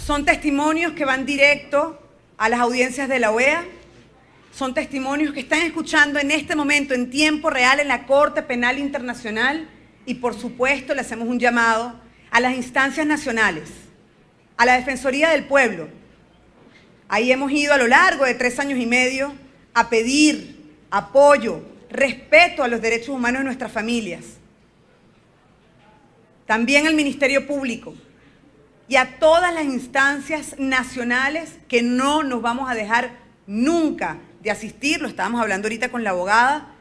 Son testimonios que van directo a las audiencias de la OEA, son testimonios que están escuchando en este momento en tiempo real en la Corte Penal Internacional y por supuesto le hacemos un llamado a las instancias nacionales, a la Defensoría del Pueblo. Ahí hemos ido a lo largo de 3 años y medio a pedir apoyo, respeto a los derechos humanos de nuestras familias. También al Ministerio Público y a todas las instancias nacionales que no nos vamos a dejar nunca de asistir, lo estábamos hablando ahorita con la abogada,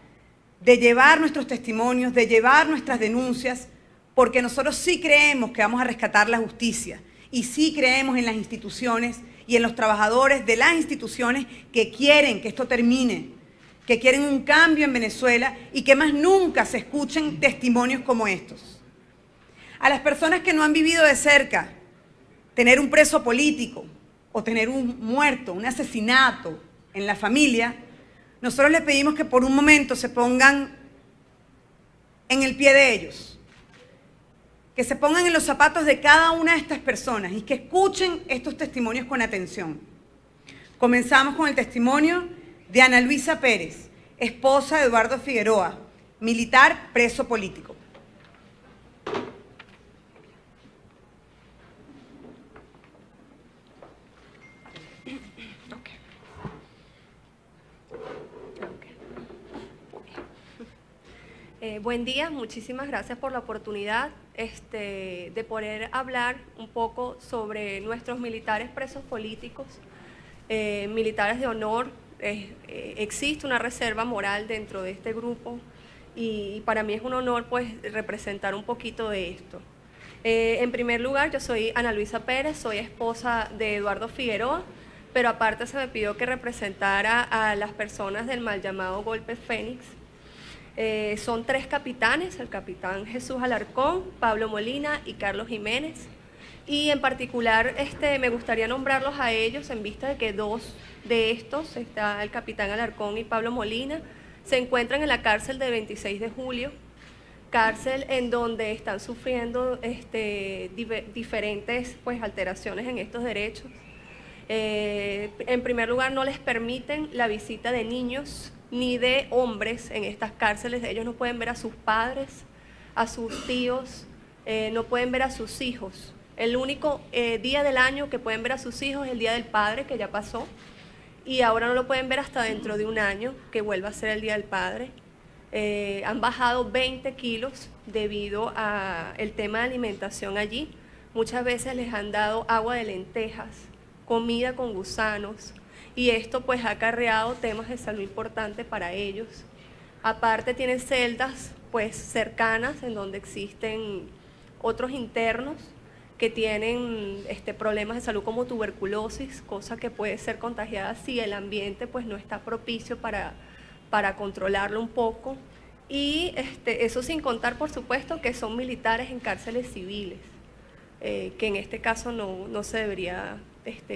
de llevar nuestros testimonios, de llevar nuestras denuncias, porque nosotros sí creemos que vamos a rescatar la justicia y sí creemos en las instituciones y en los trabajadores de las instituciones que quieren que esto termine, que quieren un cambio en Venezuela y que más nunca se escuchen testimonios como estos. A las personas que no han vivido de cerca tener un preso político o tener un muerto, un asesinato en la familia, nosotros les pedimos que por un momento se pongan en el pie de ellos, que se pongan en los zapatos de cada una de estas personas y que escuchen estos testimonios con atención. Comenzamos con el testimonio de Ana Luisa Pérez, esposa de Eduardo Figueroa, militar preso político. Buen día, muchísimas gracias por la oportunidad de poder hablar un poco sobre nuestros militares presos políticos, militares de honor. Existe una reserva moral dentro de este grupo y para mí es un honor pues representar un poquito de esto. En primer lugar, yo soy Ana Luisa Pérez, soy esposa de Eduardo Figueroa, pero aparte se me pidió que representara a las personas del mal llamado Golpe Fénix. Son 3 capitanes, el capitán Jesús Alarcón, Pablo Molina y Carlos Jiménez. Y en particular me gustaría nombrarlos a ellos en vista de que 2 de estos, está el capitán Alarcón y Pablo Molina, se encuentran en la cárcel de 26 de julio, cárcel en donde están sufriendo diferentes pues, alteraciones en estos derechos. En primer lugar, no les permiten la visita de niños ni de hombres en estas cárceles. Ellos no pueden ver a sus padres, a sus tíos, no pueden ver a sus hijos. El único día del año que pueden ver a sus hijos es el Día del Padre, que ya pasó, y ahora no lo pueden ver hasta dentro de un año, que vuelva a ser el Día del Padre. Han bajado 20 kilos debido al tema de alimentación allí. Muchas veces les han dado agua de lentejas, comida con gusanos, y esto pues ha acarreado temas de salud importantes para ellos. Aparte tienen celdas pues cercanas en donde existen otros internos que tienen problemas de salud como tuberculosis, cosa que puede ser contagiada si el ambiente pues no está propicio para controlarlo un poco. Y eso sin contar por supuesto que son militares en cárceles civiles, que en este caso no se debería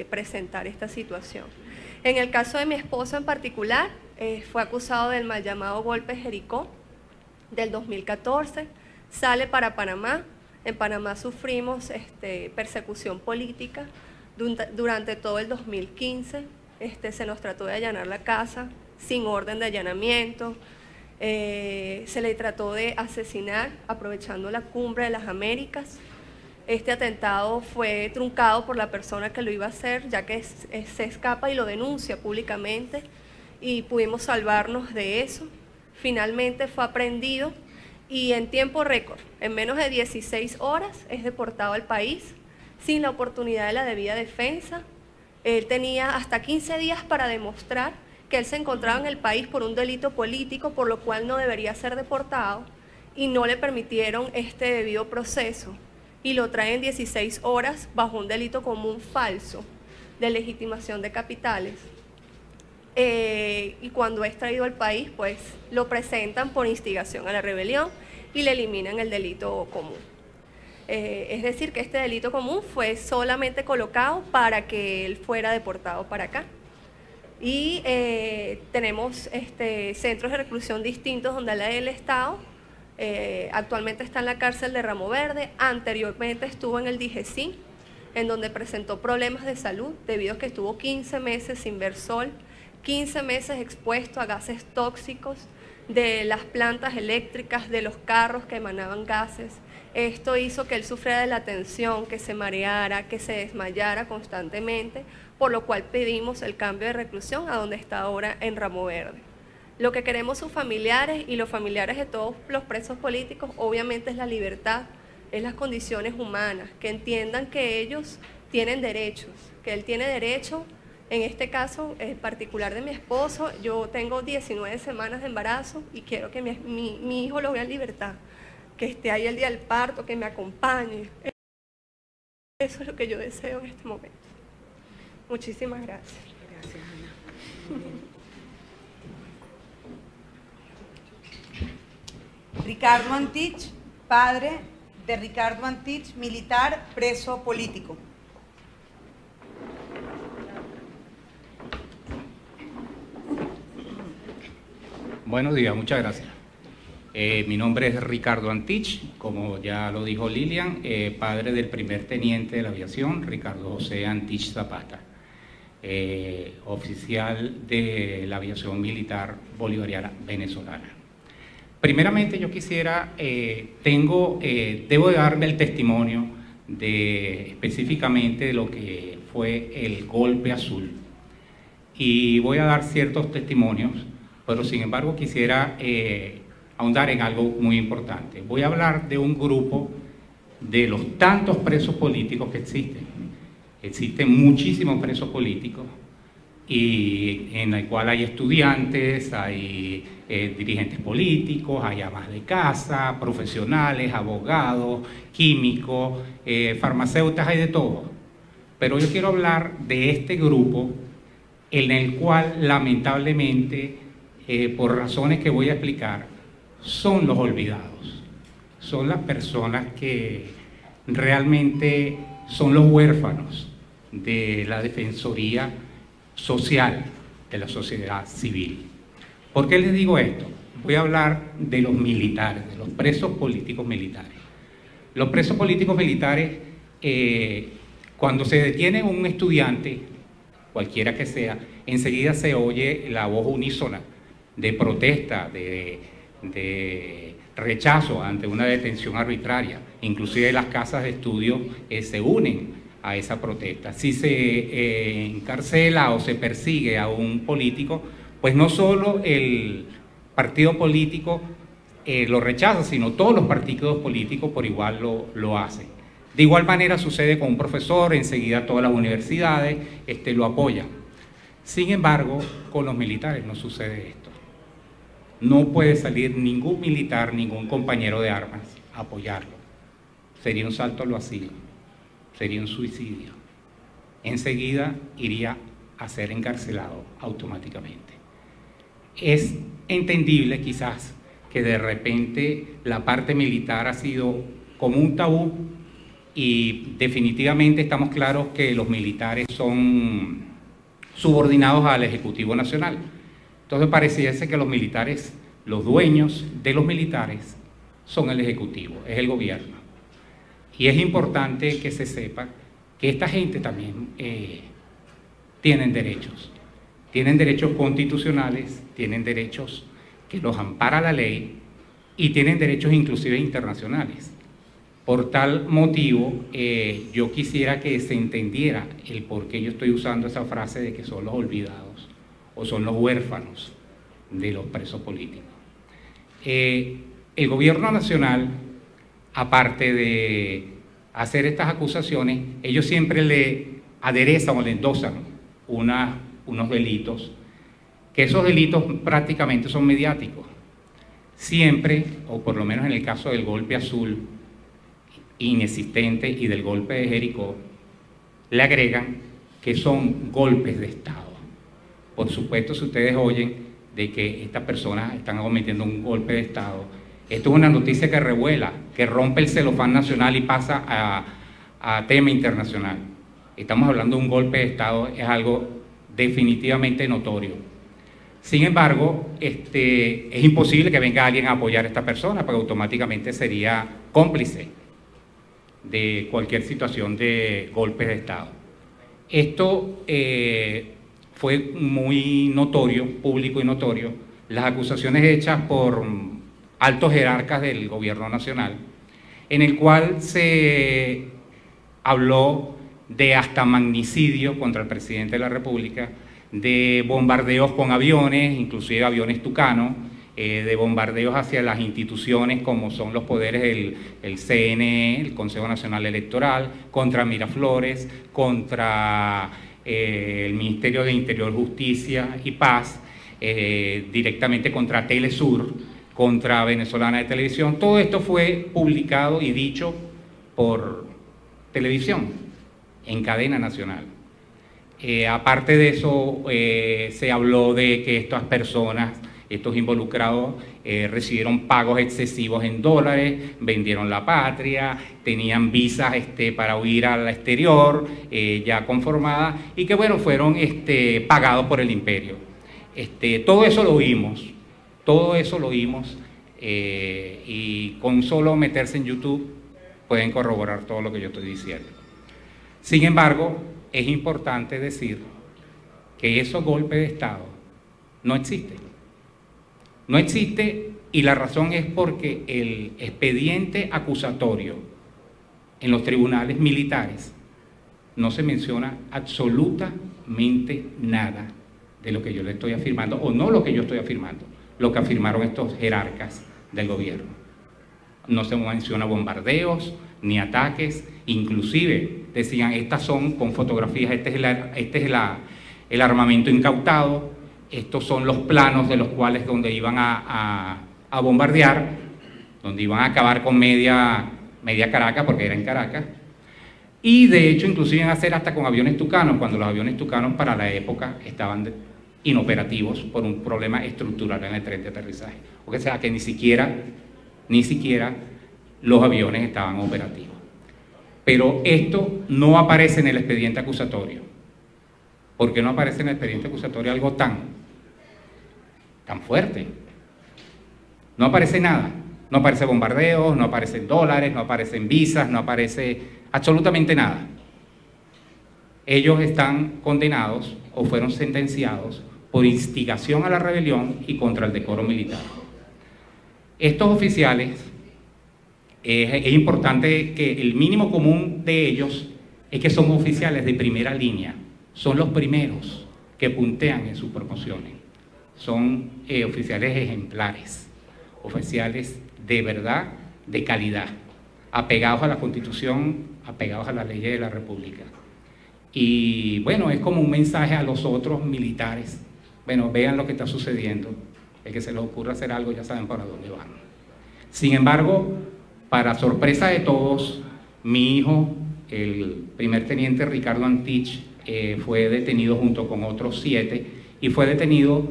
presentar esta situación. En el caso de mi esposo en particular, fue acusado del mal llamado Golpe Jericó del 2014, sale para Panamá. En Panamá sufrimos persecución política durante todo el 2015, se nos trató de allanar la casa sin orden de allanamiento, se le trató de asesinar aprovechando la Cumbre de las Américas. Este atentado fue truncado por la persona que lo iba a hacer, ya que se escapa y lo denuncia públicamente, y pudimos salvarnos de eso. Finalmente fue aprehendido y en tiempo récord, en menos de 16 horas, es deportado al país sin la oportunidad de la debida defensa. Él tenía hasta 15 días para demostrar que él se encontraba en el país por un delito político, por lo cual no debería ser deportado, y no le permitieron este debido proceso. Y lo traen 16 horas bajo un delito común falso de legitimación de capitales. Y cuando es traído al país, pues lo presentan por instigación a la rebelión y le eliminan el delito común. Es decir, que este delito común fue solamente colocado para que él fuera deportado para acá. Y tenemos centros de reclusión distintos donde la del Estado. Actualmente está en la cárcel de Ramo Verde, anteriormente estuvo en el DIGESIN, en donde presentó problemas de salud debido a que estuvo 15 meses sin ver sol, 15 meses expuesto a gases tóxicos de las plantas eléctricas, de los carros que emanaban gases. Esto hizo que él sufriera de la tensión, que se mareara, que se desmayara constantemente, por lo cual pedimos el cambio de reclusión a donde está ahora en Ramo Verde. Lo que queremos sus familiares y los familiares de todos los presos políticos, obviamente, es la libertad, es las condiciones humanas, que entiendan que ellos tienen derechos, que él tiene derecho. En este caso en particular de mi esposo, yo tengo 19 semanas de embarazo y quiero que mi hijo lo vea en libertad, que esté ahí el día del parto, que me acompañe. Eso es lo que yo deseo en este momento. Muchísimas gracias. Gracias, Ana. Ricardo Antich, padre de Ricardo Antich, militar, preso político. Buenos días, muchas gracias. Mi nombre es Ricardo Antich, como ya lo dijo Lilian, padre del primer teniente de la aviación, Ricardo José Antich Zapata, oficial de la aviación militar bolivariana venezolana. Primeramente yo quisiera, debo de darme el testimonio específicamente de lo que fue el golpe azul, y voy a dar ciertos testimonios, pero sin embargo quisiera ahondar en algo muy importante. Voy a hablar de un grupo de los tantos presos políticos que existen. Existen muchísimos presos políticos, y en el cual hay estudiantes, hay dirigentes políticos, hay amas de casa, profesionales, abogados, químicos, farmacéuticos, hay de todo. Pero yo quiero hablar de este grupo en el cual lamentablemente, por razones que voy a explicar, son los olvidados. Son las personas que realmente son los huérfanos de la Defensoría Social de la sociedad civil. ¿Por qué les digo esto? Voy a hablar de los militares, de los presos políticos militares. Los presos políticos militares, cuando se detiene un estudiante, cualquiera que sea, enseguida se oye la voz unísona de protesta, de rechazo ante una detención arbitraria. Inclusive las casas de estudio se unen a esa protesta. Si se encarcela o se persigue a un político, pues no solo el partido político lo rechaza, sino todos los partidos políticos por igual lo hacen. De igual manera sucede con un profesor, enseguida todas las universidades lo apoyan. Sin embargo, con los militares no sucede esto. No puede salir ningún militar, ningún compañero de armas a apoyarlo. Sería un salto al vacío, sería un suicidio. Enseguida iría a ser encarcelado automáticamente. Es entendible quizás que de repente la parte militar ha sido como un tabú, y definitivamente estamos claros que los militares son subordinados al Ejecutivo Nacional. Entonces pareciese que los militares, los dueños de los militares son el Ejecutivo, es el gobierno. Y es importante que se sepa que esta gente también tienen derechos constitucionales, tienen derechos que los ampara la ley y tienen derechos inclusive internacionales. Por tal motivo, yo quisiera que se entendiera el por qué yo estoy usando esa frase de que son los olvidados o son los huérfanos de los presos políticos. El gobierno nacional, aparte de hacer estas acusaciones, ellos siempre le aderezan o le endosan unos delitos, que esos delitos prácticamente son mediáticos. Siempre, o por lo menos en el caso del golpe azul inexistente y del golpe de Jericó, le agregan que son golpes de Estado. Por supuesto, si ustedes oyen de que estas personas están cometiendo un golpe de Estado, esto es una noticia que revuela, que rompe el celofán nacional y pasa a tema internacional. Estamos hablando de un golpe de Estado, es algo definitivamente notorio. Sin embargo, es imposible que venga alguien a apoyar a esta persona, porque automáticamente sería cómplice. de cualquier situación de golpes de Estado. Esto fue muy notorio, público y notorio, las acusaciones hechas por altos jerarcas del gobierno nacional, en el cual se habló de hasta magnicidio contra el presidente de la República, de bombardeos con aviones, inclusive aviones Tucano, de bombardeos hacia las instituciones como son los poderes del CNE, el Consejo Nacional Electoral, contra Miraflores, contra el Ministerio de Interior, Justicia y Paz, directamente contra Telesur, contra Venezolana de Televisión. Todo esto fue publicado y dicho por televisión en cadena nacional. Aparte de eso, se habló de que estas personas, estos involucrados, recibieron pagos excesivos en dólares, vendieron la patria, tenían visas para huir al exterior ya conformadas y que bueno, fueron pagados por el imperio. Todo eso lo oímos, y con solo meterse en YouTube pueden corroborar todo lo que yo estoy diciendo. Sin embargo, es importante decir que esos golpes de Estado no existen. No existe, y la razón es porque el expediente acusatorio en los tribunales militares no se menciona absolutamente nada de lo que yo le estoy afirmando, o no lo que yo estoy afirmando, lo que afirmaron estos jerarcas del gobierno. No se menciona bombardeos ni ataques, inclusive decían, estas son con fotografías, este es el armamento incautado, estos son los planos de los cuales donde iban a bombardear, donde iban a acabar con media Caracas, porque era en Caracas, y de hecho inclusive iban a hacer hasta con aviones Tucanos, cuando los aviones Tucanos para la época estaban inoperativos por un problema estructural en el tren de aterrizaje. O sea que ni siquiera los aviones estaban operativos. Pero esto no aparece en el expediente acusatorio. ¿Por qué no aparece en el expediente acusatorio algo tan fuerte? No aparece nada. No aparece bombardeos, no aparecen dólares, no aparecen visas, no aparece absolutamente nada. Ellos están condenados o fueron sentenciados por instigación a la rebelión y contra el decoro militar. Estos oficiales, es importante que el mínimo común de ellos es que son oficiales de primera línea, son los primeros que puntean en sus promociones, son oficiales ejemplares, oficiales de verdad, de calidad, apegados a la Constitución, apegados a las leyes de la República. Y bueno, es como un mensaje a los otros militares. Bueno, vean lo que está sucediendo. El que se les ocurra hacer algo ya saben para dónde van. Sin embargo, para sorpresa de todos, mi hijo, el primer teniente Ricardo Antich, fue detenido junto con otros 7 y fue detenido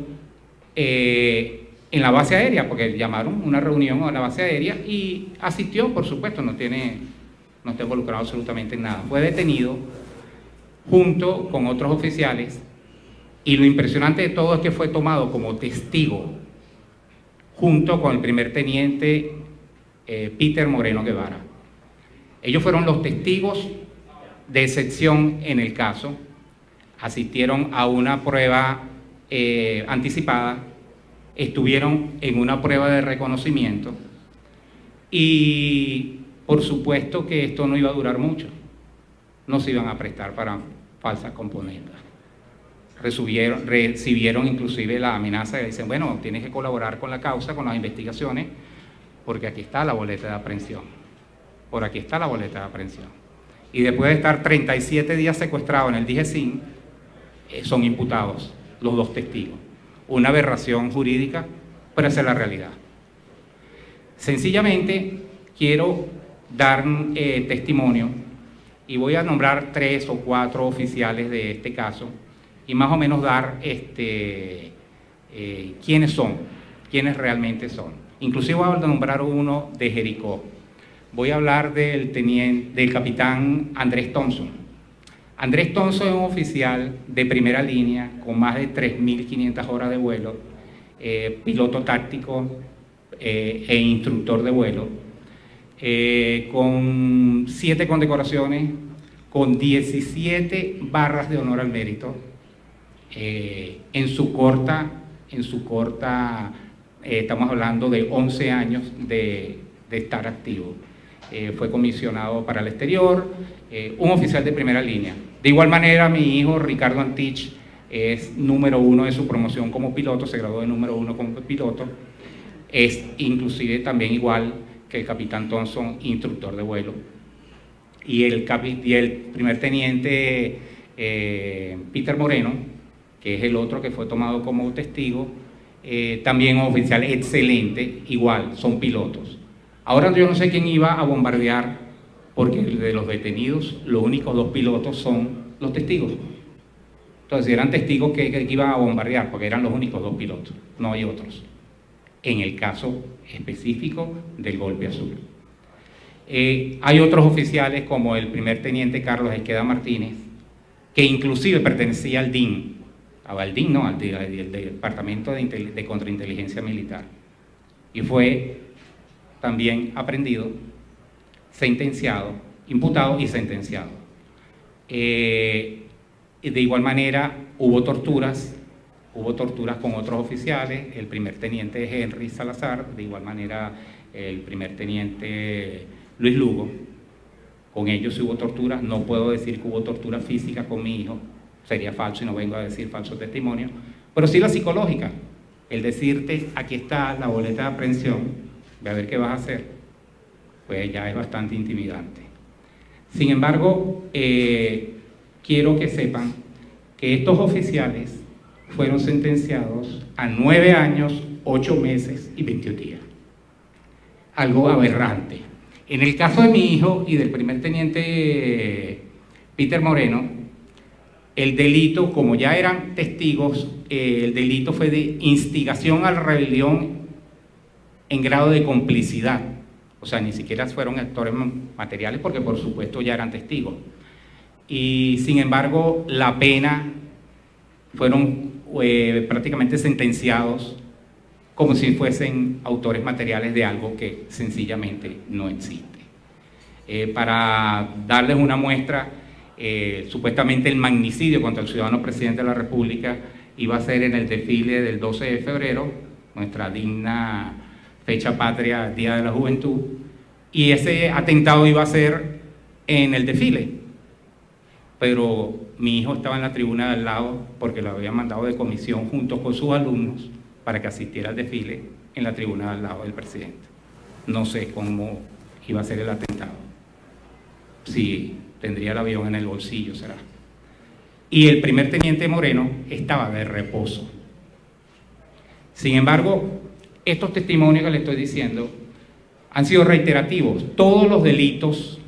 en la base aérea, porque llamaron una reunión a la base aérea y asistió, por supuesto, no está involucrado absolutamente en nada. Fue detenido junto con otros oficiales y lo impresionante de todo es que fue tomado como testigo junto con el primer teniente Peter Moreno Guevara. Ellos fueron los testigos de excepción en el caso, asistieron a una prueba anticipada, estuvieron en una prueba de reconocimiento y por supuesto que esto no iba a durar mucho, no se iban a prestar para falsas componendas. Recibieron inclusive la amenaza de dicen, bueno, tienes que colaborar con la causa, con las investigaciones, porque aquí está la boleta de aprehensión, por aquí está la boleta de aprehensión. Y después de estar 37 días secuestrados en el DGCIN, son imputados los 2 testigos. Una aberración jurídica, pero esa es la realidad. Sencillamente quiero dar testimonio y voy a nombrar 3 o 4 oficiales de este caso y más o menos dar quiénes son, quiénes realmente son. Inclusive voy a nombrar uno de Jericó. Voy a hablar del capitán Andrés Thompson. Andrés Thompson es un oficial de primera línea con más de 3.500 horas de vuelo, piloto táctico e instructor de vuelo. con 7 condecoraciones, con 17 barras de honor al mérito, en su corta, estamos hablando de 11 años de estar activo. Fue comisionado para el exterior, un oficial de primera línea. De igual manera, mi hijo Ricardo Antich es número 1 de su promoción como piloto, se graduó de número 1 como piloto, es inclusive también igual que el capitán Thompson, instructor de vuelo. Y el primer teniente Peter Moreno, que es el otro que fue tomado como testigo, también un oficial excelente, igual, son pilotos. Ahora yo no sé quién iba a bombardear, porque de los detenidos, los únicos 2 pilotos son los testigos. Entonces, eran testigos que iban a bombardear, porque eran los únicos 2 pilotos, no hay otros, en el caso específico del golpe azul. Hay otros oficiales, como el primer teniente Carlos Esqueda Martínez, que inclusive pertenecía al DIN, al Departamento de Contrainteligencia Militar, y fue también aprendido, sentenciado, imputado y sentenciado. De igual manera, hubo torturas con otros oficiales, el primer teniente Henry Salazar, de igual manera el primer teniente Luis Lugo. Con ellos hubo torturas, no puedo decir que hubo tortura física con mi hijo, sería falso y no vengo a decir falso testimonio, pero sí la psicológica, el decirte, aquí está la boleta de aprehensión, ve a ver qué vas a hacer, pues ya es bastante intimidante. Sin embargo, quiero que sepan que estos oficiales fueron sentenciados a 9 años, 8 meses y 21 días. Algo aberrante. En el caso de mi hijo y del primer teniente Peter Moreno, el delito, como ya eran testigos, el delito fue de instigación a la rebelión en grado de complicidad. O sea, ni siquiera fueron actores materiales porque por supuesto ya eran testigos. Y sin embargo, la pena fueron prácticamente sentenciados como si fuesen autores materiales de algo que sencillamente no existe. Para darles una muestra, supuestamente el magnicidio contra el ciudadano presidente de la República iba a ser en el desfile del 12 de febrero, nuestra digna fecha patria, Día de la Juventud, y ese atentado iba a ser en el desfile, pero mi hijo estaba en la tribuna de al lado porque lo habían mandado de comisión junto con sus alumnos para que asistiera al desfile en la tribuna de al lado del presidente. No sé cómo iba a ser el atentado, si tendría el avión en el bolsillo, será. Y el primer teniente Moreno estaba de reposo. Sin embargo, estos testimonios que le estoy diciendo han sido reiterativos. Todos los delitos,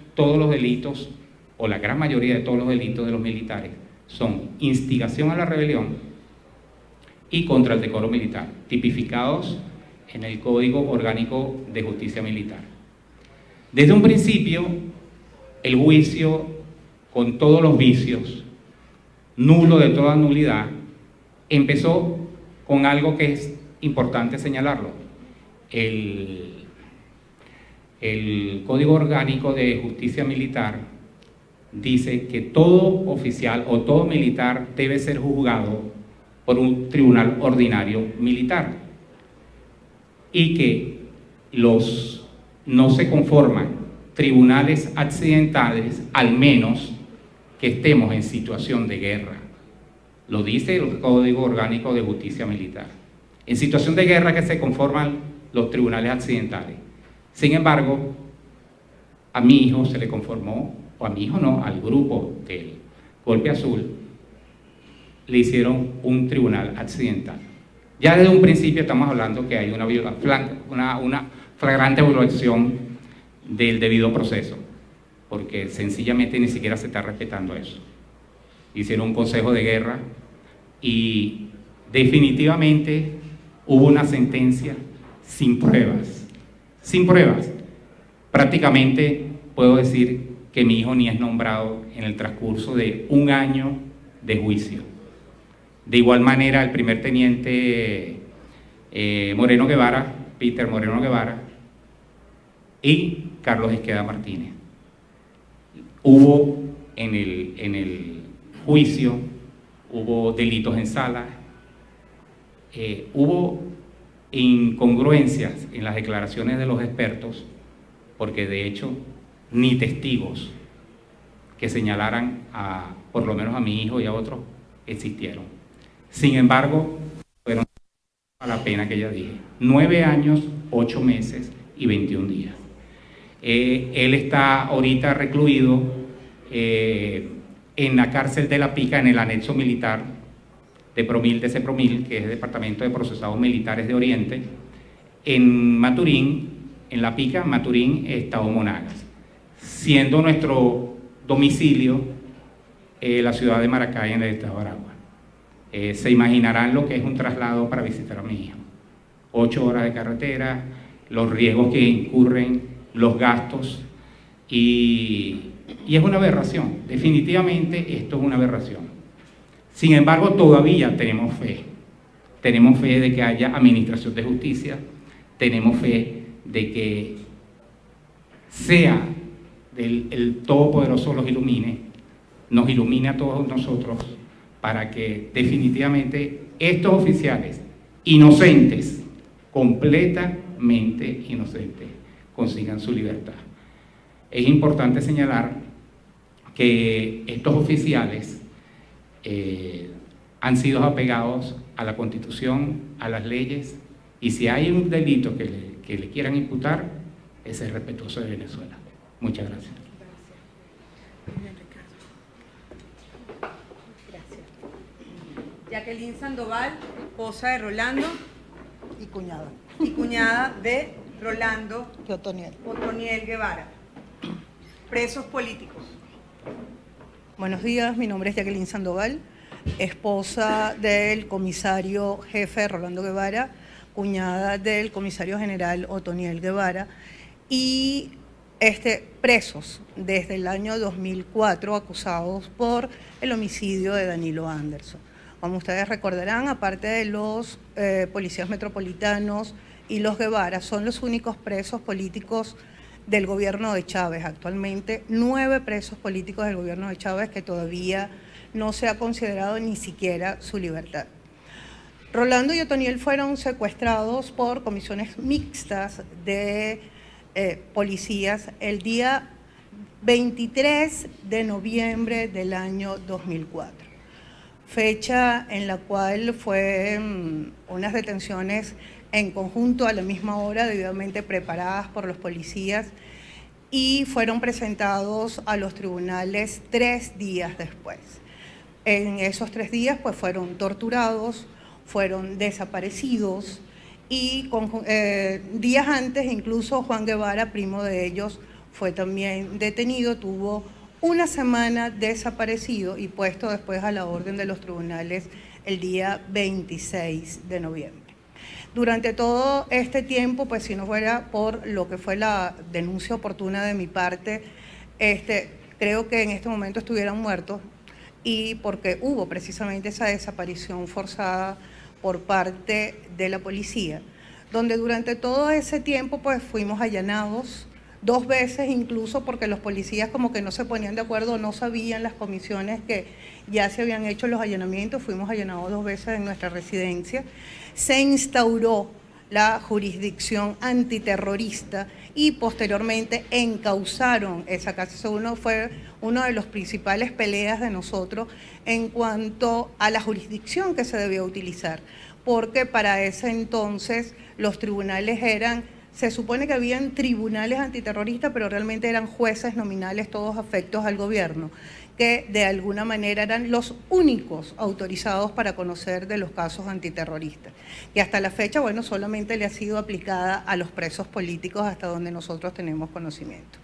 o la gran mayoría de todos los delitos de los militares, son instigación a la rebelión y contra el decoro militar, tipificados en el Código Orgánico de Justicia Militar. Desde un principio, el juicio, con todos los vicios, nulo de toda nulidad, empezó con algo que es importante señalarlo. El Código Orgánico de Justicia Militar dice que todo oficial o todo militar debe ser juzgado por un tribunal ordinario militar y que no se conforman tribunales accidentales, al menos que estemos en situación de guerra. Lo dice el Código Orgánico de Justicia Militar. En situación de guerra que se conforman los tribunales accidentales. Sin embargo, a mi hijo se le conformó, o a mi hijo no, al grupo del Golpe Azul, le hicieron un tribunal accidental. Ya desde un principio estamos hablando que hay una flagrante violación del debido proceso, porque sencillamente ni siquiera se está respetando eso. Hicieron un consejo de guerra y definitivamente hubo una sentencia sin pruebas. Sin pruebas. Prácticamente puedo decir que mi hijo ni es nombrado en el transcurso de 1 año de juicio. De igual manera, el primer teniente Moreno Guevara, Peter Moreno Guevara, y Carlos Esqueda Martínez. Hubo en el juicio, hubo delitos en sala, hubo incongruencias en las declaraciones de los expertos, porque de hecho ni testigos que señalaran por lo menos a mi hijo y a otros existieron. Sin embargo, fueron a la pena que ya dije, 9 años, 8 meses y 21 días. Él está ahorita recluido en la cárcel de La Pica, en el anexo militar de CEPROMIL, que es el Departamento de Procesados Militares de Oriente, en Maturín, en La Pica, Maturín, Estado Monagas, siendo nuestro domicilio la ciudad de Maracay, en el estado de Aragua. Se imaginarán lo que es un traslado para visitar a mi hijo. 8 horas de carretera, los riesgos que incurren, los gastos, y es una aberración. Definitivamente esto es una aberración. Sin embargo, todavía tenemos fe. Tenemos fe de que haya administración de justicia, tenemos fe de que sea el Todopoderoso nos ilumine a todos nosotros para que definitivamente estos oficiales inocentes, completamente inocentes, consigan su libertad. Es importante señalar que estos oficiales han sido apegados a la Constitución, a las leyes, y si hay un delito que le quieran imputar, ese es respetuoso de Venezuela. Muchas gracias. Jacqueline Sandoval, esposa de Rolando y cuñada. y cuñada de Rolando Otoniel Guevara. Presos políticos. Buenos días, mi nombre es Jacqueline Sandoval, esposa del comisario jefe Rolando Guevara, cuñada del comisario general Otoniel Guevara, y presos desde el año 2004 acusados por el homicidio de Danilo Anderson. Como ustedes recordarán, aparte de los policías metropolitanos y los Guevara, son los únicos presos políticos del gobierno de Chávez. Actualmente 9 presos políticos del gobierno de Chávez que todavía no se ha considerado ni siquiera su libertad. Rolando y Otoniel fueron secuestrados por comisiones mixtas de policías el día 23 de noviembre del año 2004, fecha en la cual fueron unas detenciones en conjunto a la misma hora, debidamente preparadas por los policías, y fueron presentados a los tribunales 3 días después. En esos 3 días pues fueron torturados, fueron desaparecidos, y días antes incluso Juan Guevara, primo de ellos, fue también detenido, tuvo una semana desaparecido y puesto después a la orden de los tribunales el día 26 de noviembre. Durante todo este tiempo, pues si no fuera por lo que fue la denuncia oportuna de mi parte, creo que en este momento estuvieran muertos, y porque hubo precisamente esa desaparición forzada por parte de la policía, donde durante todo ese tiempo pues fuimos allanados 2 veces, incluso porque los policías como que no se ponían de acuerdo, no sabían las comisiones que ya se habían hecho los allanamientos. Fuimos allanados 2 veces en nuestra residencia. Se instauró la jurisdicción antiterrorista y posteriormente encausaron esa casa. Eso fue uno de los principales peleas de nosotros en cuanto a la jurisdicción que se debía utilizar, porque para ese entonces los tribunales se supone que habían tribunales antiterroristas, pero realmente eran jueces nominales, todos afectos al gobierno, que de alguna manera eran los únicos autorizados para conocer de los casos antiterroristas. Y hasta la fecha, bueno, solamente le ha sido aplicada a los presos políticos hasta donde nosotros tenemos conocimiento.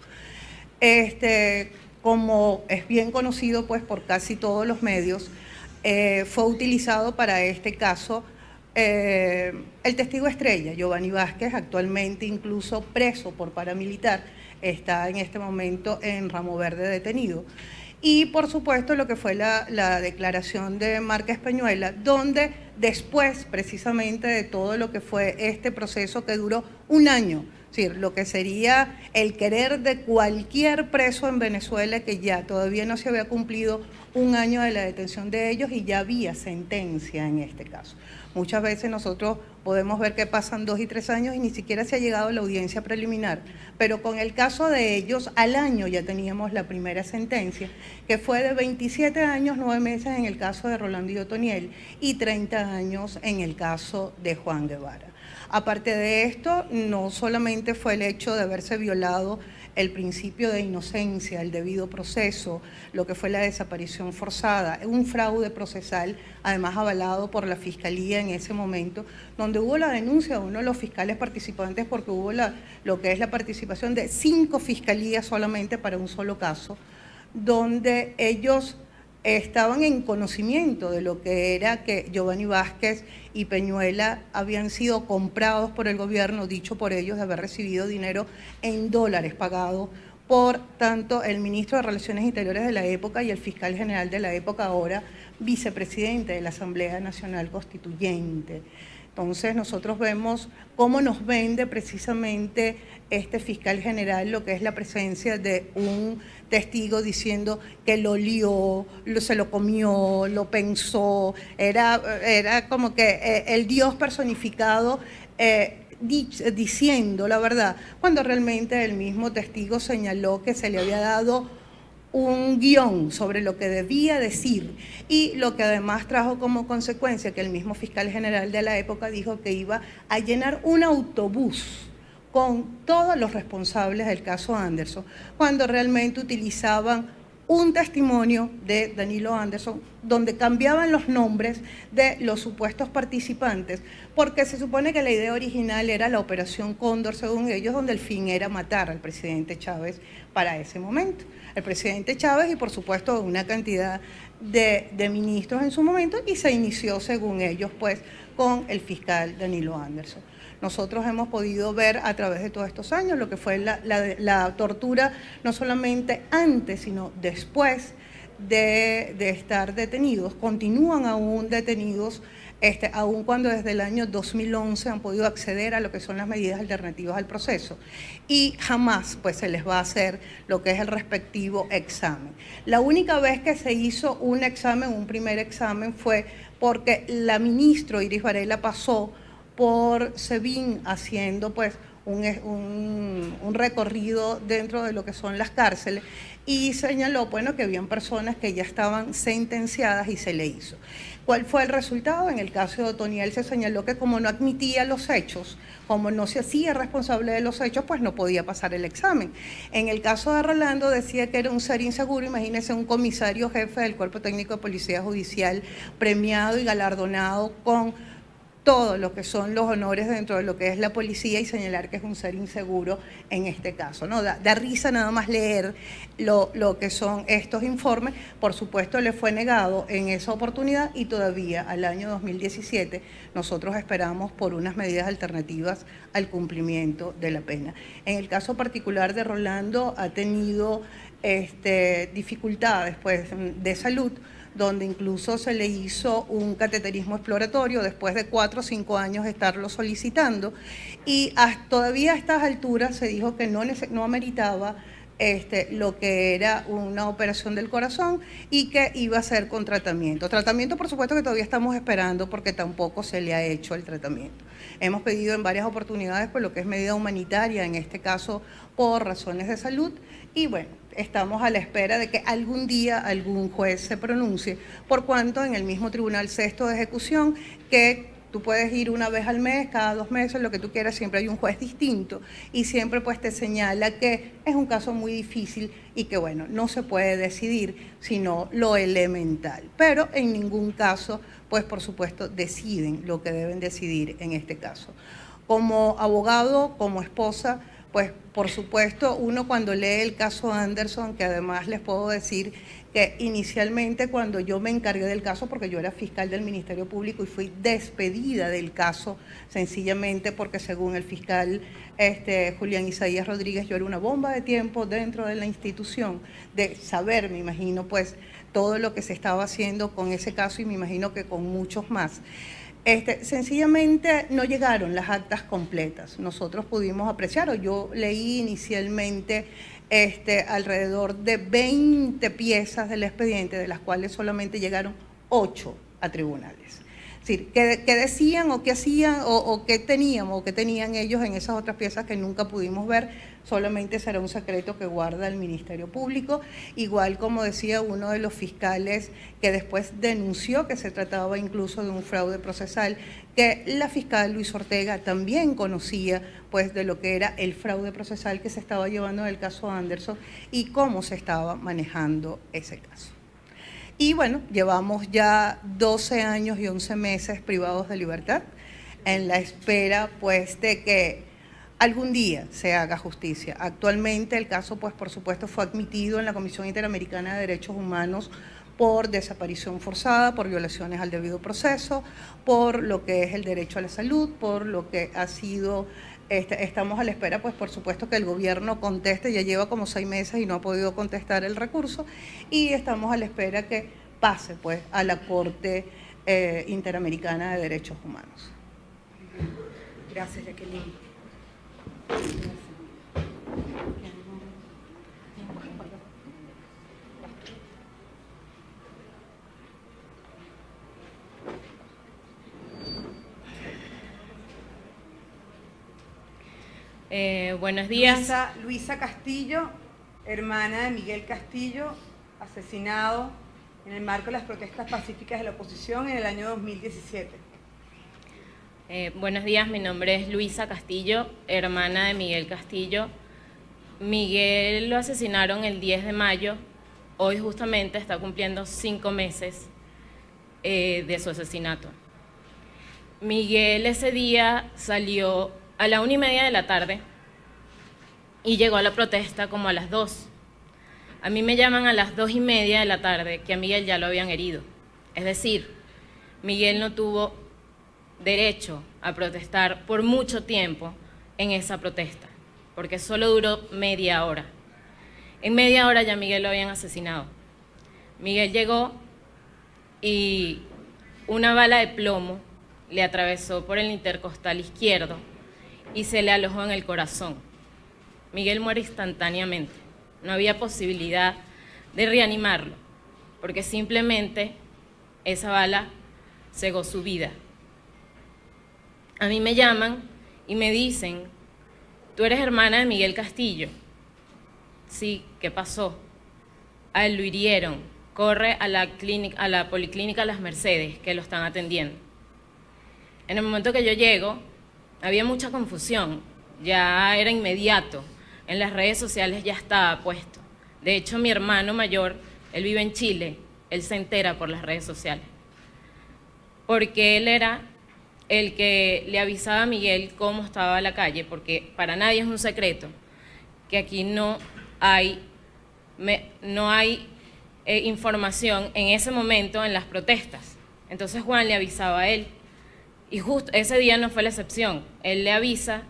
Como es bien conocido pues por casi todos los medios, fue utilizado para este caso el testigo estrella, Giovanni Vázquez, actualmente incluso preso por paramilitar, está en este momento en Ramo Verde detenido. Y por supuesto lo que fue la declaración de Márquez Peñuela, donde después precisamente de todo lo que fue este proceso que duró 1 año Es decir, lo que sería el querer de cualquier preso en Venezuela, que ya todavía no se había cumplido un año de la detención de ellos y ya había sentencia en este caso. Muchas veces nosotros podemos ver que pasan 2 y 3 años y ni siquiera se ha llegado a la audiencia preliminar, pero con el caso de ellos, al año ya teníamos la primera sentencia, que fue de 27 años, 9 meses en el caso de Rolando y Otoniel y 30 años en el caso de Juan Guevara. Aparte de esto, no solamente fue el hecho de haberse violado el principio de inocencia, el debido proceso, lo que fue la desaparición forzada, un fraude procesal, además avalado por la Fiscalía en ese momento, donde hubo la denuncia de uno de los fiscales participantes porque hubo lo que es la participación de 5 fiscalías solamente para un solo caso, donde ellos estaban en conocimiento de lo que era que Giovanni Vázquez y Peñuela habían sido comprados por el gobierno, dicho por ellos de haber recibido dinero en dólares pagado por tanto el ministro de Relaciones Interiores de la época y el fiscal general de la época, ahora vicepresidente de la Asamblea Nacional Constituyente. Entonces nosotros vemos cómo nos vende precisamente este fiscal general lo que es la presencia de un testigo diciendo que lo olió, se lo comió, lo pensó, era como que el Dios personificado diciendo la verdad, cuando realmente el mismo testigo señaló que se le había dado un guión sobre lo que debía decir y lo que además trajo como consecuencia que el mismo fiscal general de la época dijo que iba a llenar un autobús con todos los responsables del caso Anderson, cuando realmente utilizaban un testimonio de Danilo Anderson donde cambiaban los nombres de los supuestos participantes, porque se supone que la idea original era la Operación Cóndor, según ellos, donde el fin era matar al presidente Chávez para ese momento. El presidente Chávez y, por supuesto, una cantidad de ministros en su momento, y se inició, según ellos, pues, con el fiscal Danilo Anderson. Nosotros hemos podido ver a través de todos estos años lo que fue la tortura, no solamente antes, sino después de estar detenidos. Continúan aún detenidos, aun cuando desde el año 2011 han podido acceder a lo que son las medidas alternativas al proceso. Y jamás pues se les va a hacer lo que es el respectivo examen. La única vez que se hizo un examen, un primer examen, fue porque la ministra Iris Varela pasó por SEBIN haciendo pues un recorrido dentro de lo que son las cárceles y señaló, bueno, que habían personas que ya estaban sentenciadas y se le hizo. ¿Cuál fue el resultado? En el caso de Otoniel se señaló que como no admitía los hechos, como no se hacía responsable de los hechos, pues no podía pasar el examen. En el caso de Rolando decía que era un ser inseguro, imagínense un comisario jefe del Cuerpo Técnico de Policía Judicial premiado y galardonado con todo lo que son los honores dentro de lo que es la policía y señalar que es un ser inseguro en este caso, ¿no? Da risa nada más leer lo que son estos informes. Por supuesto, le fue negado en esa oportunidad y todavía al año 2017 nosotros esperamos por unas medidas alternativas al cumplimiento de la pena. En el caso particular de Rolando ha tenido dificultades pues, de salud, donde incluso se le hizo un cateterismo exploratorio después de 4 o 5 años de estarlo solicitando y todavía a estas alturas se dijo que no ameritaba lo que era una operación del corazón y que iba a ser con tratamiento. Tratamiento, por supuesto, que todavía estamos esperando porque tampoco se le ha hecho el tratamiento. Hemos pedido en varias oportunidades por lo que es medida humanitaria, en este caso por razones de salud, y bueno, estamos a la espera de que algún día algún juez se pronuncie, por cuanto en el mismo Tribunal Sexto de Ejecución, que tú puedes ir una vez al mes, cada 2 meses, lo que tú quieras, siempre hay un juez distinto y siempre pues te señala que es un caso muy difícil y que bueno, no se puede decidir sino lo elemental, pero en ningún caso pues por supuesto deciden lo que deben decidir en este caso. Como abogado, como esposa, pues por supuesto uno cuando lee el caso Anderson, que además les puedo decir que inicialmente cuando yo me encargué del caso, porque yo era fiscal del Ministerio Público y fui despedida del caso sencillamente porque según el fiscal Julián Isaías Rodríguez yo era una bomba de tiempo dentro de la institución, de saber, me imagino, pues todo lo que se estaba haciendo con ese caso y me imagino que con muchos más. Sencillamente no llegaron las actas completas. Nosotros pudimos apreciar, o yo leí inicialmente alrededor de 20 piezas del expediente, de las cuales solamente llegaron 8 a tribunales. Es decir, ¿qué decían o qué hacían o qué teníamos o qué tenían ellos en esas otras piezas que nunca pudimos ver? Solamente será un secreto que guarda el Ministerio Público, igual como decía uno de los fiscales que después denunció que se trataba incluso de un fraude procesal, que la fiscal Luis Ortega también conocía pues de lo que era el fraude procesal que se estaba llevando en el caso Anderson y cómo se estaba manejando ese caso. Y bueno, llevamos ya 12 años y 11 meses privados de libertad en la espera pues de que algún día se haga justicia. Actualmente el caso, pues por supuesto, fue admitido en la Comisión Interamericana de Derechos Humanos por desaparición forzada, por violaciones al debido proceso, por lo que es el derecho a la salud, por lo que ha sido, estamos a la espera, pues por supuesto que el gobierno conteste, ya lleva como 6 meses y no ha podido contestar el recurso, y estamos a la espera que pase pues a la Corte Interamericana de Derechos Humanos. Gracias, Jacqueline. Buenos días. Luisa Castillo, hermana de Miguel Castillo, asesinado en el marco de las protestas pacíficas de la oposición en el año 2017. Buenos días, mi nombre es Luisa Castillo, hermana de Miguel Castillo. Miguel lo asesinaron el 10 de mayo, hoy justamente está cumpliendo 5 meses de su asesinato. Miguel ese día salió a la 1:30 de la tarde y llegó a la protesta como a las 2. A mí me llaman a las 2:30 de la tarde que a Miguel ya lo habían herido. Es decir, Miguel no tuvo derecho a protestar por mucho tiempo en esa protesta, porque solo duró media hora. En media hora ya Miguel lo habían asesinado. Miguel llegó y una bala de plomo le atravesó por el intercostal izquierdo y se le alojó en el corazón. Miguel muere instantáneamente. No había posibilidad de reanimarlo, porque simplemente esa bala cegó su vida. A mí me llaman y me dicen, ¿tú eres hermana de Miguel Castillo? Sí, ¿qué pasó? A él lo hirieron, corre a la policlínica Las Mercedes, que lo están atendiendo. En el momento que yo llego, había mucha confusión, ya era inmediato, en las redes sociales ya estaba puesto. De hecho, mi hermano mayor, él vive en Chile, él se entera por las redes sociales, porque él era el que le avisaba a Miguel cómo estaba la calle, porque para nadie es un secreto que aquí no hay información en ese momento en las protestas. Entonces Juan le avisaba a él, y justo ese día no fue la excepción. Él le avisa,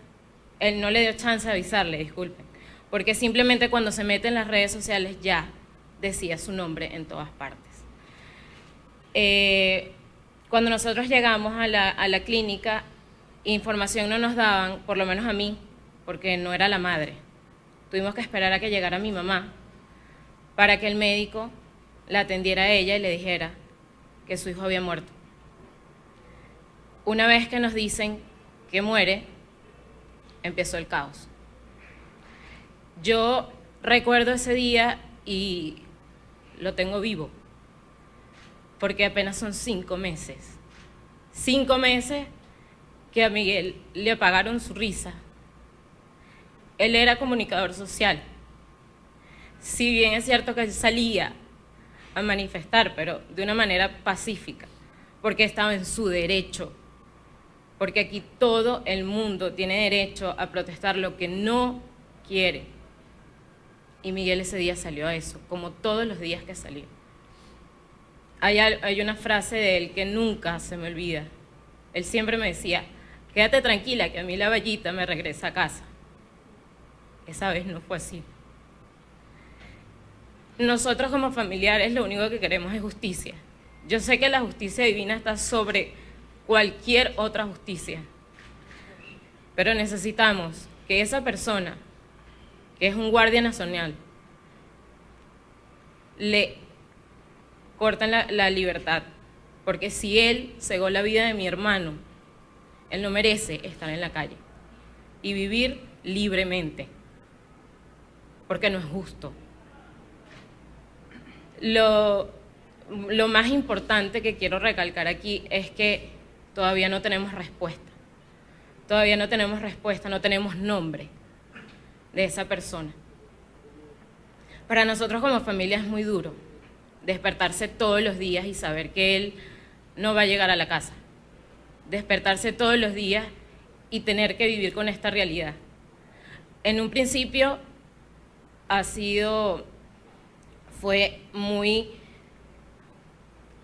él no le dio chance de avisarle, disculpen, porque simplemente cuando se mete en las redes sociales ya decía su nombre en todas partes. Cuando nosotros llegamos a la clínica, información no nos daban, por lo menos a mí, porque no era la madre. Tuvimos que esperar a que llegara mi mamá para que el médico la atendiera a ella y le dijera que su hijo había muerto. Una vez que nos dicen que muere, empezó el caos. Yo recuerdo ese día y lo tengo vivo, porque apenas son 5 meses. 5 meses que a Miguel le apagaron su risa. Él era comunicador social. Si bien es cierto que él salía a manifestar, pero de una manera pacífica, porque estaba en su derecho, porque aquí todo el mundo tiene derecho a protestar lo que no quiere. Y Miguel ese día salió a eso, como todos los días que salió. Hay una frase de él que nunca se me olvida. Él siempre me decía, quédate tranquila, que a mí la vallita me regresa a casa. Esa vez no fue así. Nosotros como familiares lo único que queremos es justicia. Yo sé que la justicia divina está sobre cualquier otra justicia. Pero necesitamos que esa persona, que es un guardia nacional, le corten la libertad. Porque si él cegó la vida de mi hermano, él no merece estar en la calle y vivir libremente, porque no es justo. Lo más importante que quiero recalcar aquí es que todavía no tenemos respuesta. Todavía no tenemos respuesta, no tenemos nombre de esa persona. Para nosotros como familia es muy duro despertarse todos los días y saber que él no va a llegar a la casa. Despertarse todos los días y tener que vivir con esta realidad. En un principio fue muy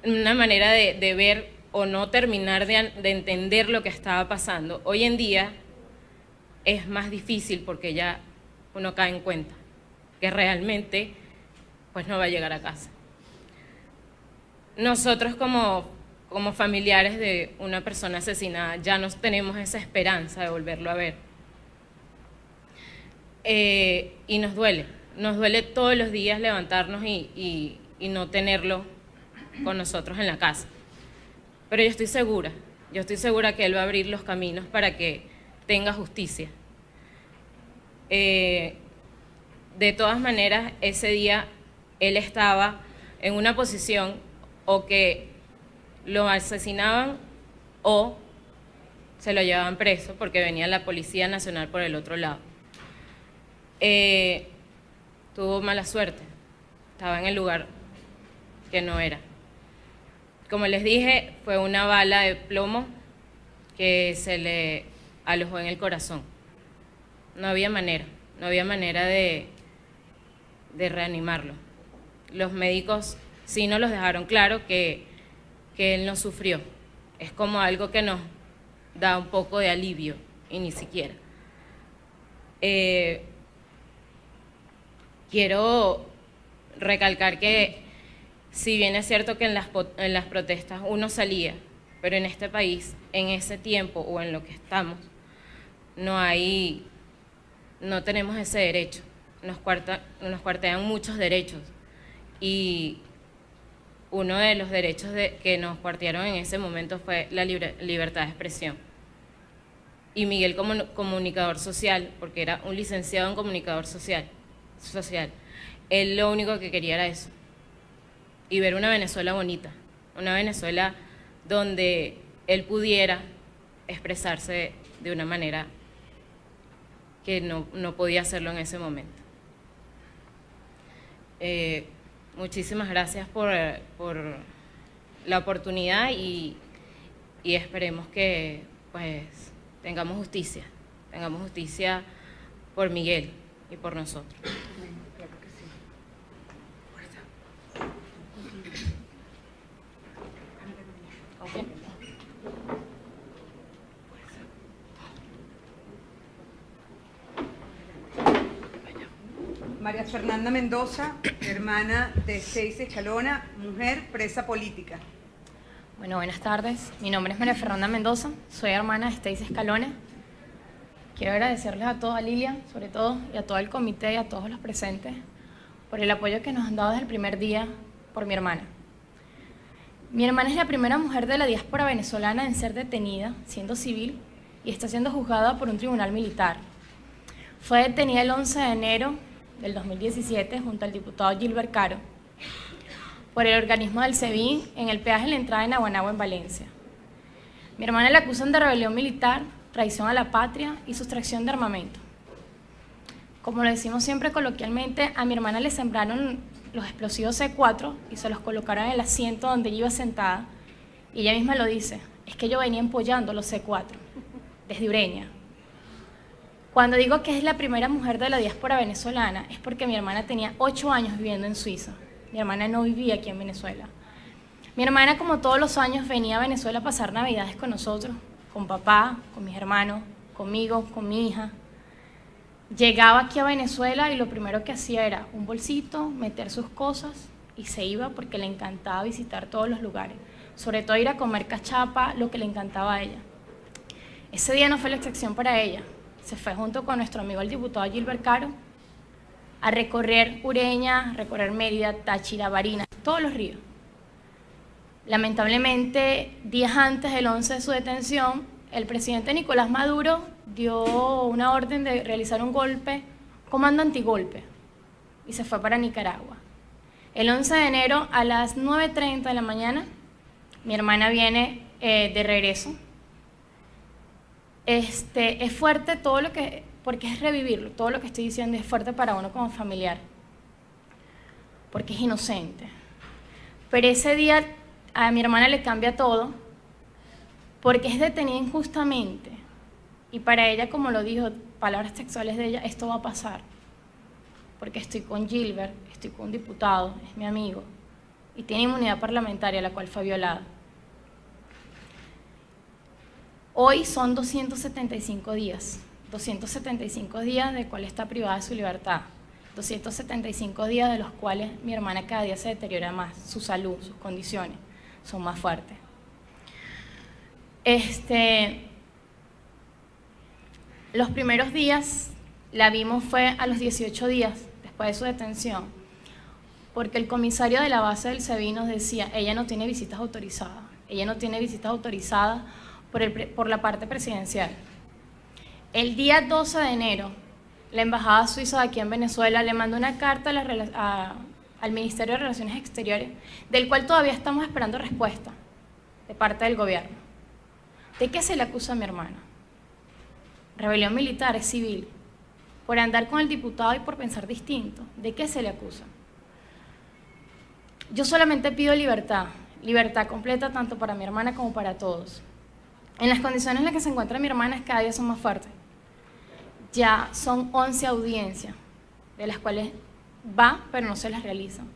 una manera de ver o no terminar de entender lo que estaba pasando. Hoy en día es más difícil porque ya uno cae en cuenta que realmente pues no va a llegar a casa. Nosotros como familiares de una persona asesinada ya no tenemos esa esperanza de volverlo a ver. Y nos duele todos los días levantarnos y no tenerlo con nosotros en la casa. Pero yo estoy segura que él va a abrir los caminos para que tenga justicia. De todas maneras, ese día él estaba en una posición o que lo asesinaban o se lo llevaban preso porque venía la Policía Nacional por el otro lado. Tuvo mala suerte, estaba en el lugar que no era. Como les dije, fue una bala de plomo que se le alojó en el corazón. No había manera de reanimarlo. Los médicos sí nos los dejaron claro que él no sufrió. Es como algo que nos da un poco de alivio, y ni siquiera. Quiero recalcar que si bien es cierto que en las protestas uno salía, pero en este país, en ese tiempo o en lo que estamos, no tenemos ese derecho. Nos cuartean muchos derechos y uno de los derechos que nos cuartearon en ese momento fue la libertad de expresión. Y Miguel, como comunicador social, porque era un licenciado en comunicador social, él lo único que quería era eso, y ver una Venezuela bonita, una Venezuela donde él pudiera expresarse de una manera que no podía hacerlo en ese momento. Muchísimas gracias por la oportunidad y esperemos que pues tengamos justicia por Miguel y por nosotros. Claro que sí. María Fernanda Mendoza, hermana de Stacy Escalona, mujer presa política. Bueno, buenas tardes. Mi nombre es María Fernanda Mendoza, soy hermana de Stacy Escalona. Quiero agradecerles a toda Lilia, sobre todo, y a todo el comité y a todos los presentes por el apoyo que nos han dado desde el primer día por mi hermana. Mi hermana es la primera mujer de la diáspora venezolana en ser detenida, siendo civil, y está siendo juzgada por un tribunal militar. Fue detenida el 11 de enero del 2017 junto al diputado Gilbert Caro por el organismo del SEBIN en el peaje en la entrada de Naguanagua en Valencia. Mi hermana la acusan de rebelión militar, traición a la patria y sustracción de armamento. Como lo decimos siempre coloquialmente, a mi hermana le sembraron los explosivos C4 y se los colocaron en el asiento donde ella iba sentada, y ella misma lo dice, es que yo venía empollando los C4 desde Ureña. Cuando digo que es la primera mujer de la diáspora venezolana es porque mi hermana tenía 8 años viviendo en Suiza. Mi hermana no vivía aquí en Venezuela. Mi hermana, como todos los años, venía a Venezuela a pasar Navidades con nosotros, con papá, con mis hermanos, conmigo, con mi hija. Llegaba aquí a Venezuela y lo primero que hacía era un bolsito, meter sus cosas y se iba porque le encantaba visitar todos los lugares. sobre todo ir a comer cachapa, lo que le encantaba a ella. Ese día no fue la excepción para ella. Se fue junto con nuestro amigo el diputado Gilbert Caro a recorrer Ureña, recorrer Mérida, Táchira, Barinas, todos los ríos. Lamentablemente, días antes del 11 de su detención, el presidente Nicolás Maduro dio una orden de realizar un golpe, comando antigolpe, y se fue para Nicaragua. El 11 de enero a las 9:30 de la mañana, mi hermana viene de regreso. Es fuerte todo lo que, porque es revivirlo, todo lo que estoy diciendo es fuerte para uno como familiar, porque es inocente. Pero ese día a mi hermana le cambia todo, porque es detenida injustamente. Y para ella, como lo dijo, palabras textuales de ella, esto va a pasar. Porque estoy con Gilbert, estoy con un diputado, es mi amigo, y tiene inmunidad parlamentaria, la cual fue violada. Hoy son 275 días de cuales está privada de su libertad. 275 días de los cuales mi hermana cada día se deteriora más, su salud, sus condiciones son más fuertes. Los primeros días la vimos fue a los 18 días después de su detención, porque el comisario de la base del SEBIN nos decía, ella no tiene visitas autorizadas, por la parte presidencial. El día 12 de enero, la Embajada Suiza de aquí en Venezuela le mandó una carta al Ministerio de Relaciones Exteriores, del cual todavía estamos esperando respuesta de parte del gobierno. ¿De qué se le acusa a mi hermana? Rebelión militar, es civil. Por andar con el diputado y por pensar distinto. ¿De qué se le acusa? Yo solamente pido libertad, libertad completa tanto para mi hermana como para todos. En las condiciones en las que se encuentra mi hermana cada día son más fuertes. Ya son 11 audiencias, de las cuales va, pero no se las realizan.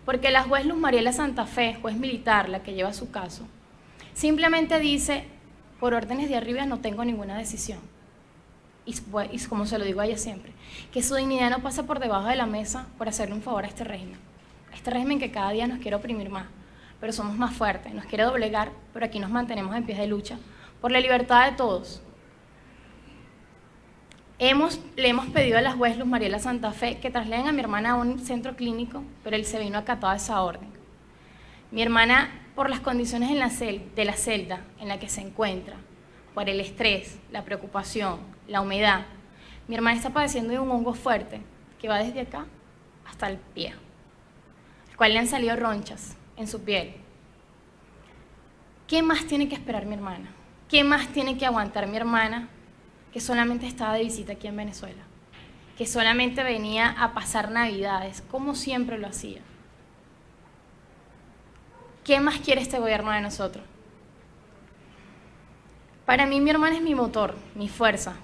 Porque la juez Luz Mariela Santa Fe, juez militar, la que lleva su caso, simplemente dice, por órdenes de arriba no tengo ninguna decisión. Y como se lo digo a ella siempre, que su dignidad no pasa por debajo de la mesa por hacerle un favor a este régimen que cada día nos quiere oprimir más, pero somos más fuertes, nos quiere doblegar, pero aquí nos mantenemos en pie de lucha por la libertad de todos. Le hemos pedido a la juez Luz Mariela Santa Fe que trasladen a mi hermana a un centro clínico, pero él se vino acatado a esa orden. Mi hermana, por las condiciones de la celda en la que se encuentra, por el estrés, la preocupación, la humedad, mi hermana está padeciendo de un hongo fuerte que va desde acá hasta el pie, al cual le han salido ronchas en su piel. ¿Qué más tiene que esperar mi hermana? ¿Qué más tiene que aguantar mi hermana, que solamente estaba de visita aquí en Venezuela, que solamente venía a pasar Navidades, como siempre lo hacía? ¿Qué más quiere este gobierno de nosotros? Para mí mi hermana es mi motor, mi fuerza,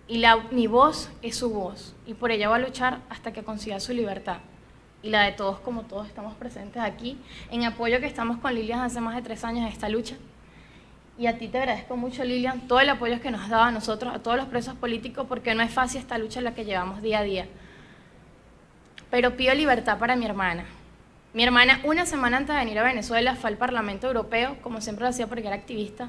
y mi voz es su voz, y por ella va a luchar hasta que consiga su libertad, y la de todos, como todos estamos presentes aquí, en apoyo que estamos con Lilian hace más de 3 años en esta lucha. Y a ti te agradezco mucho, Lilian, todo el apoyo que nos has dado a nosotros, a todos los presos políticos, porque no es fácil esta lucha en la que llevamos día a día. Pero pido libertad para mi hermana. Mi hermana, una semana antes de venir a Venezuela, fue al Parlamento Europeo, como siempre lo hacía porque era activista,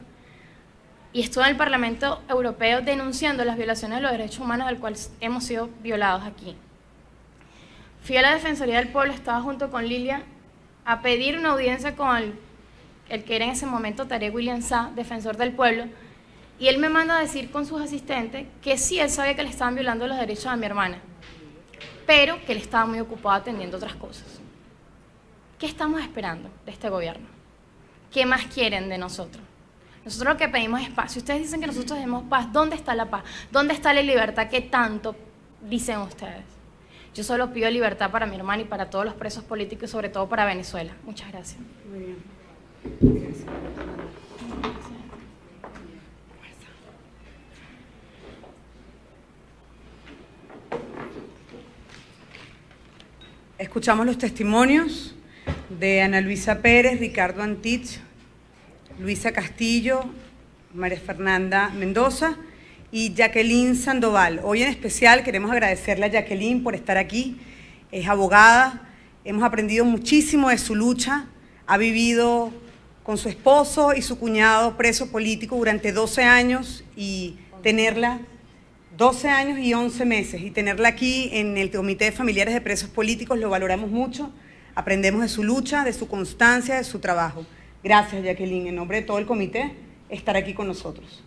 y estuvo en el Parlamento Europeo denunciando las violaciones de los derechos humanos del cual hemos sido violados aquí. Fui a la Defensoría del Pueblo, estaba junto con Lilian, a pedir una audiencia con el que era en ese momento Tarek William Sá, defensor del pueblo, y él me manda a decir con sus asistentes que sí, él sabía que le estaban violando los derechos a mi hermana, pero que él estaba muy ocupado atendiendo otras cosas. ¿Qué estamos esperando de este gobierno? ¿Qué más quieren de nosotros? Nosotros lo que pedimos es paz. Si ustedes dicen que nosotros demos paz, ¿dónde está la paz? ¿Dónde está la libertad que tanto dicen ustedes? Yo solo pido libertad para mi hermana y para todos los presos políticos y sobre todo para Venezuela. Muchas gracias. Muy bien. Gracias. Escuchamos los testimonios de Ana Luisa Pérez, Ricardo Antich, Luisa Castillo, María Fernanda Mendoza y Jacqueline Sandoval. Hoy en especial queremos agradecerle a Jacqueline por estar aquí. Es abogada, hemos aprendido muchísimo de su lucha, ha vivido con su esposo y su cuñado preso político durante 12 años y tenerla 12 años y 11 meses y tenerla aquí en el Comité de Familiares de Presos Políticos, lo valoramos mucho, aprendemos de su lucha, de su constancia, de su trabajo. Gracias, Jacqueline, en nombre de todo el comité, estar aquí con nosotros.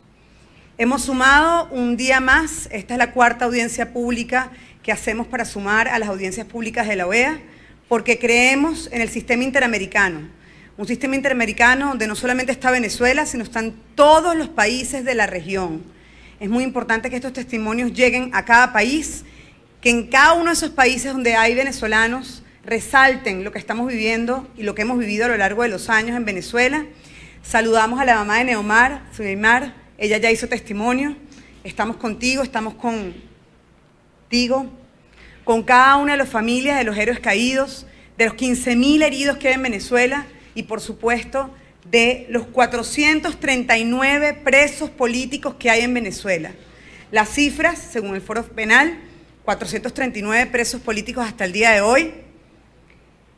Hemos sumado un día más, esta es la cuarta audiencia pública que hacemos para sumar a las audiencias públicas de la OEA, porque creemos en el sistema interamericano, un sistema interamericano donde no solamente está Venezuela, sino están todos los países de la región. Es muy importante que estos testimonios lleguen a cada país, que en cada uno de esos países donde hay venezolanos resalten lo que estamos viviendo y lo que hemos vivido a lo largo de los años en Venezuela. Saludamos a la mamá de Neomar, Suleimar, ella ya hizo testimonio. Estamos contigo, estamos contigo, con cada una de las familias de los héroes caídos, de los 15.000 heridos que hay en Venezuela y, por supuesto, de los 439 presos políticos que hay en Venezuela. Las cifras, según el Foro Penal, 439 presos políticos hasta el día de hoy,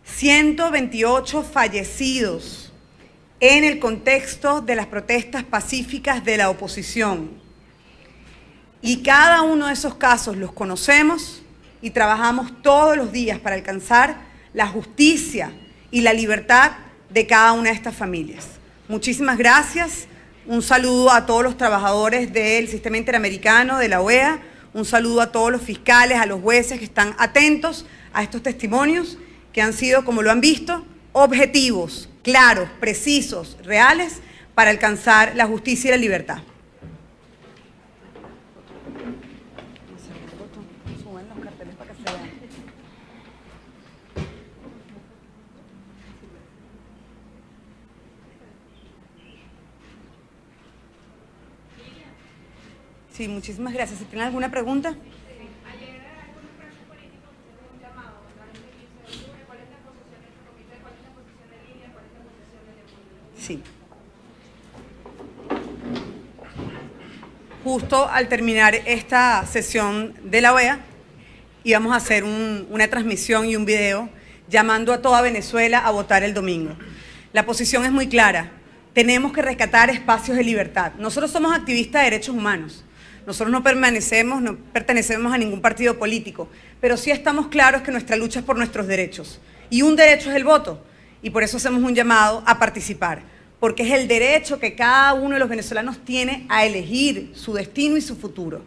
128 fallecidos en el contexto de las protestas pacíficas de la oposición. Y cada uno de esos casos los conocemos y trabajamos todos los días para alcanzar la justicia y la libertad de cada una de estas familias. Muchísimas gracias, un saludo a todos los trabajadores del sistema interamericano, de la OEA, un saludo a todos los fiscales, a los jueces que están atentos a estos testimonios que han sido, como lo han visto, objetivos, claros, precisos, reales, para alcanzar la justicia y la libertad. Sí, muchísimas gracias. Si tienen alguna pregunta. Ayer algunos presos políticos hicieron un llamado a la 15 de octubre. ¿Cuál es la posición de este comité? ¿Cuál es la posición de Lilia? ¿Cuál es la posición de Leopoldo? Sí. Justo al terminar esta sesión de la OEA, íbamos a hacer una transmisión y un video llamando a toda Venezuela a votar el domingo. La posición es muy clara. Tenemos que rescatar espacios de libertad. Nosotros somos activistas de derechos humanos. Nosotros no pertenecemos a ningún partido político, pero sí estamos claros que nuestra lucha es por nuestros derechos. Y un derecho es el voto, y por eso hacemos un llamado a participar, porque es el derecho que cada uno de los venezolanos tiene a elegir su destino y su futuro.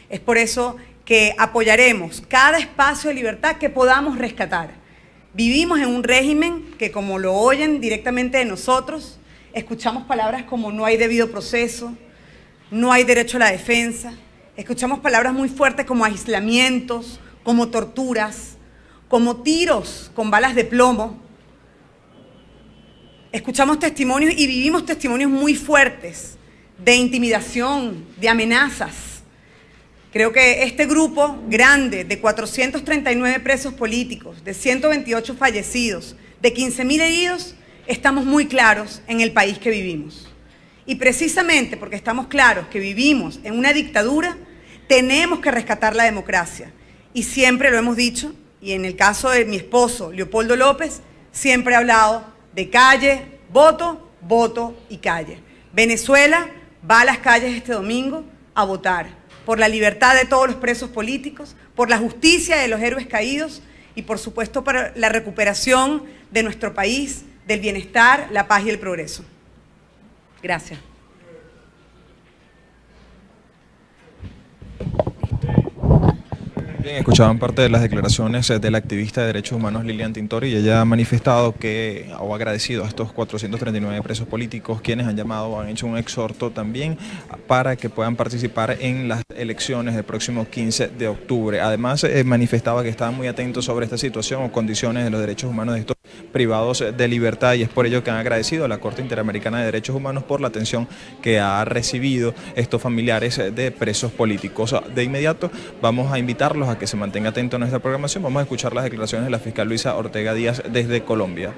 Es por eso que apoyaremos cada espacio de libertad que podamos rescatar. Vivimos en un régimen que, como lo oyen directamente de nosotros, escuchamos palabras como no hay debido proceso, no hay derecho a la defensa, escuchamos palabras muy fuertes como aislamientos, como torturas, como tiros con balas de plomo. Escuchamos testimonios y vivimos testimonios muy fuertes de intimidación, de amenazas. Creo que este grupo grande de 439 presos políticos, de 128 fallecidos, de 15.000 heridos, estamos muy claros en el país que vivimos. Y precisamente porque estamos claros que vivimos en una dictadura, tenemos que rescatar la democracia. Y siempre lo hemos dicho, y en el caso de mi esposo, Leopoldo López, siempre he hablado de calle, voto, voto y calle. Venezuela va a las calles este domingo a votar por la libertad de todos los presos políticos, por la justicia de los héroes caídos y, por supuesto, para la recuperación de nuestro país, del bienestar, la paz y el progreso. Gracias. Bien, escuchaban parte de las declaraciones de la activista de derechos humanos Lilian Tintori, y ella ha manifestado que, o agradecido a estos 439 presos políticos, quienes han llamado, han hecho un exhorto también para que puedan participar en las elecciones del próximo 15 de octubre. Además, manifestaba que estaban muy atentos sobre esta situación o condiciones de los derechos humanos de estos privados de libertad, y es por ello que han agradecido a la Corte Interamericana de Derechos Humanos por la atención que ha recibido estos familiares de presos políticos. De inmediato vamos a invitarlos a que se mantenga atento a nuestra programación. Vamos a escuchar las declaraciones de la fiscal Luisa Ortega Díaz desde Colombia.